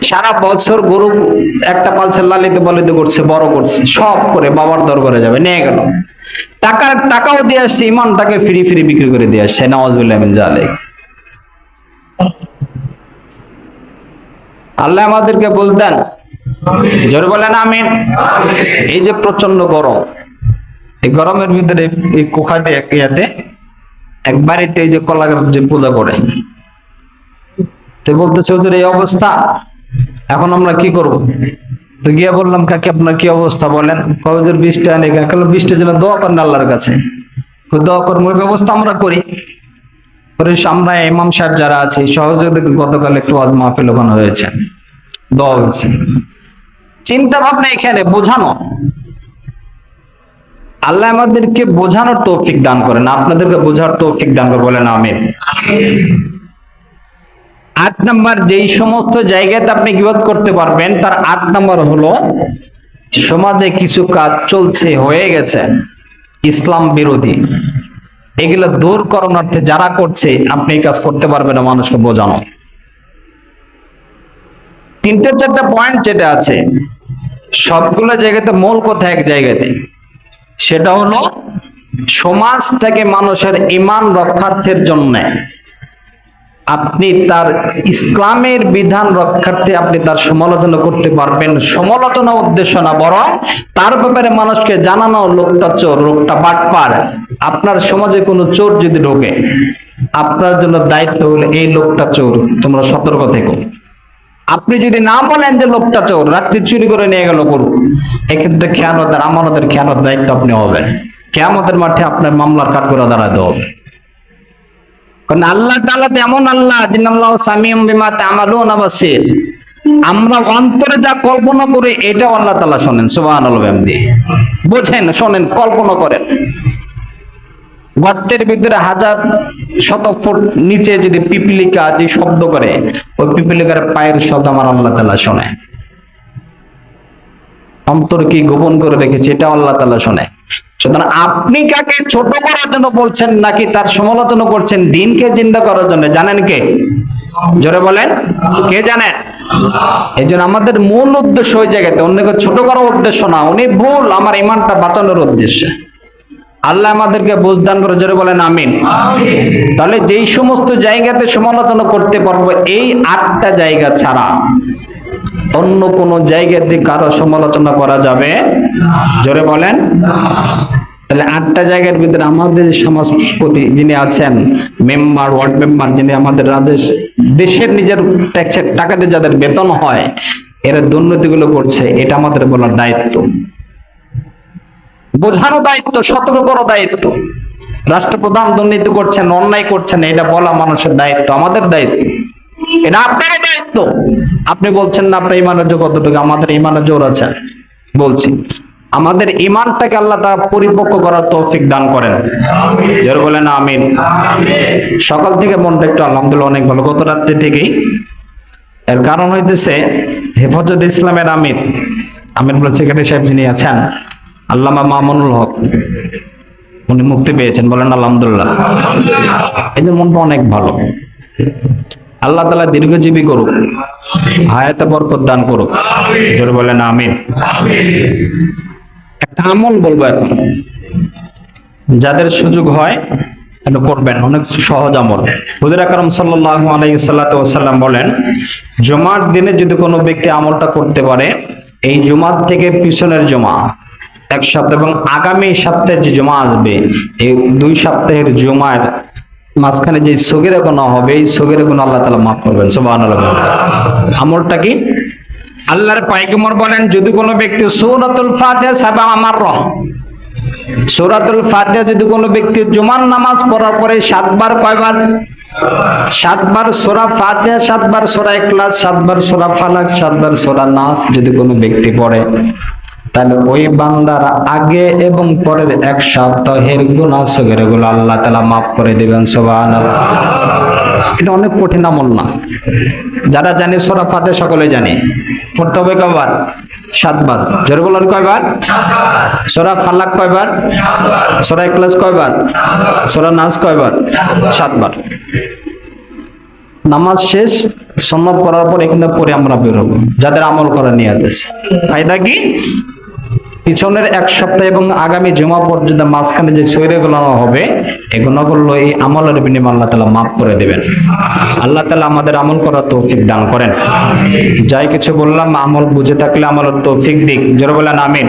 সারা বছর গরু একটা পালছে, লালিত পালিত করছে, বড় করছে, সব করে বাবার দরবারে যাবে, নিয়ে গেল, টাকাও দিয়ে আসছে, ইমানটাকে ফ্রি ফ্রি বিক্রি করে দিয়ে আসছে। নাউজুবিল্লাহ মিন যালিক। আল্লাহ আমাদেরকে বুঝ দেন, জোরে বলেন আমিন। এই যে প্রচন্ড গরম, এই গরমের ভিতরে এই কোখাতে এক বাড়িতে এই যে কলা গাছ যে পূজা করে, তো বলতেছে ওদের এই অবস্থা, এখন আমরা কি করব? তো গিয়ে বললাম, কাকি আপনার কি অবস্থা বলেন? কবিদের 20টা এনে, 20টা জন্য দোয়া করেন আল্লাহর কাছে। দোয়া কর্মের ব্যবস্থা আমরা করি। আমরা ইমাম সাহেব যারা আছে সহযোগিতা, গতকাল একটু ওয়াজ মাহফিল ওখানে হয়েছে, দোয়া হয়েছে। চিন্তা ভাবনা এখানে বোঝানো, আল্লাহ আমাদেরকে বোঝানোর তৌফিক দান করেন, আপনাদেরকে বোঝার তৌফিক দান করে, বলেন আমিন। 8 নাম্বার, যেই সমস্ত জায়গাতে আপনি গীবত করতে পারবেন, তার 8 নাম্বার হলো সমাজে কিছু কাজ চলছে, হয়ে গেছে ইসলাম বিরোধী, এগুলো দূর করণার্থে যারা করছে, আপনি এই কাজ করতে পারবেন না, মানুষকে বোঝানো। 3-4টা পয়েন্ট যেটা আছে, সবগুলো জায়গাতে মূল কথা এক জায়গাতে, সেটা হলো সমাজটাকে মানুষের ঈমান রক্ষার্থের জন্য আপনি তার ইসলামের বিধান রক্ষার্থে আপনি তার সমালোচনা করতে পারবেন। সমালোচনা উদ্দেশ্য না, বরং তার ব্যাপারে মানুষকে জানানো, লোকটা চোর, লোকটা বাটপার। আপনার সমাজে কোনো চোর যদি ঢোকে, আপনার জন্য দায়িত্ব হলো এই লোকটা চোর, তোমরা সতর্ক থেকো। আপনি যদি না বলেন যে লোকটা চোর, রাত্রি চুরি করে নিয়ে গেল গরু, এক্ষেত্রে খেয়ানতের, আমানতের খেয়ানত দায়িত্ব আপনি হবেন। কিয়ামতের মাঠে আপনার মামলার কাঠগড়া দাঁড়াতে হবে। কারণ আল্লাহ তাআলা এমন আল্লাহ, জিনাল্লাহু সামিউম বিমা তা'মালুনা বাসীর। আমরা অন্তরে যা কল্পনা করি, এটাও আল্লাহ তাআলা শোনেন। সুবহানাল্লাহ, বোঝেন, শোনেন, কল্পনা করেন। গর্তের ভিতরে 1000 ফুট নিচে যদি পিপিলিকা যে শব্দ করে, ওই পিপিলিকার পায়ের শব্দ আমার আল্লাহ তাআলা শোনে। অন্তর কি গোপন করে রেখেছে, এটা আল্লাহ তাআলা শোনে। সুতরাং আপনি কাকে ছোট করার জন্য বলছেন, নাকি তার সমালোচনা করছেন দিনকে জিন্দা করার জন্য, জানেন কে? জোরে বলেন, কে জানেন? এই জন্য আমাদের মূল উদ্দেশ্য ওই জায়গাতে, অন্যকে ছোট করার উদ্দেশ্য না। উনি ভুল, আমার ঈমানটা বাঁচানোর উদ্দেশ্য। আল্লাহ আমাদেরকে বুঝদান করে, জোরে বলেন আমিন। তাহলে যেই সমস্ত জায়গাতে সমালোচনা করতে পারবো, এই 8টা জায়গা ছাড়া অন্য কোন জায়গাতে কারো সমালোচনা করা যাবে? জোরে বলেন। তাহলে 8টা জায়গার ভিতরে আমাদের সমাজপতি যিনি আছেন, মেম্বার, ওয়ার্ড মেম্বার, যিনি আমাদের দেশের নিজের ট্যাক্সের টাকাতে যাদের বেতন হয়, এরা দুর্নীতিগুলো করছে, এটা আমাদের বলার দায়িত্ব, বোঝানো দায়িত্ব, সতর্ক করার দায়িত্ব। রাষ্ট্রপ্রধান দুর্নীতি করছেন, অন্যায় করছেন, এটা বলা মানুষের দায়িত্ব, আমাদের দায়িত্ব, এটা আপনার দায়িত্ব। আপনি বলছেন না আপনার ঈমানের জোর কতটুকু, আমাদের ঈমানের জোর আছে, বলছি আমাদের ঈমানটাকে আল্লাহ তাআলা পরিপক্ক করার তৌফিক দান করেন, জোরে বলেন আমিন। সকাল থেকে মনটা একটু আলহামদুলিল্লাহ অনেক ভালো, গত রাত্রি থেকেই। এর কারণ হইতেছে হেফাজত ইসলামের আমির সেক্রেটারি সাহেব যিনি আছেন, আল্লামা মামুনুল হক, উনি মুক্তি পেয়েছেন, বলেন আলহামদুলিল্লাহ। এই যে মনটা অনেক ভালো। আল্লাহ তাআলা দীর্ঘজীবী করুক, হায়াতে বরকত দান করুক, জোরে বলেন আমিন। একটা আমল বলবো এখন, যাদের সুযোগ হয় এটা করবেন, অনেক সহজ আমল। হুজুর আকরাম সাল্লাল্লাহু আলাইহি ওয়াসাল্লাম বলেন, জুমার দিনে যদি কোনো ব্যক্তি আমলটা করতে পারে, এই জুমার থেকে পিছনের জুমা 1 সপ্তাহ এবং আগামী সপ্তাহে যে জুমা আসবে, এই 2 সপ্তাহের জুমার মাঝখানে যে সগীরা গুনাহ হবে, এই সগীরা গুনাহ আল্লাহ তাআলা মাফ করবেন। সুবহানাল্লাহ। আমলটা কি? আল্লাহর পয়গম্বর বলেন, যদি কোনো ব্যক্তি সূরাতুল ফাতিহা 7 মাররা, সূরাতুল ফাতিহা যদি কোনো ব্যক্তি জুমার নামাজ পড়ার পরে 7 বার, কয়বার? 7 বার সূরা ফাতিহা, 7 বার সূরা ইখলাস, 7 বার সূরা ফালাক, 7 বার সূরা নাস যদি কোনো ব্যক্তি পড়ে, তাহলে ওই বান্দার আগে এবং পরের 1 সপ্তাহের গুনাহ সগীরাগুলো আল্লাহ তাআলা মাফ করে দিবেন। সুবহানাল্লাহ। এটা অনেক কঠিন আমল না, যারা জানে সূরা ফাতিহা সকলে জানে, পড়তে হবে কয়বার? 7 বার। জোরে বলেন কয়বার? 7 বার। সূরা ফালাক কয়বার? 7 বার। সূরা ইখলাস কয়বার? 7 বার। সূরা নাস কয়বার? 7 বার। নামাজ শেষ, সুন্নাত পড়ার পর এখানে পরে আমরা বের হবো, যাদের আমল করার নিয়ত আছে। ফায়দা কি? পিছনের এক সপ্তাহ এবং আগামী জুমা পর্যন্ত মাঝখানে যে সৈরগুলো হবে, এগুলো করলো এই আমলের বিনিময়ে আল্লাহ তাআলা মাফ করে দেবেন। আল্লাহ তাআলা আমাদের আমল করার তৌফিক দান করেন। যাই কিছু বললাম, আমল বুঝে থাকলে আমলের তৌফিক দিক, জোরে বলেন আমিন।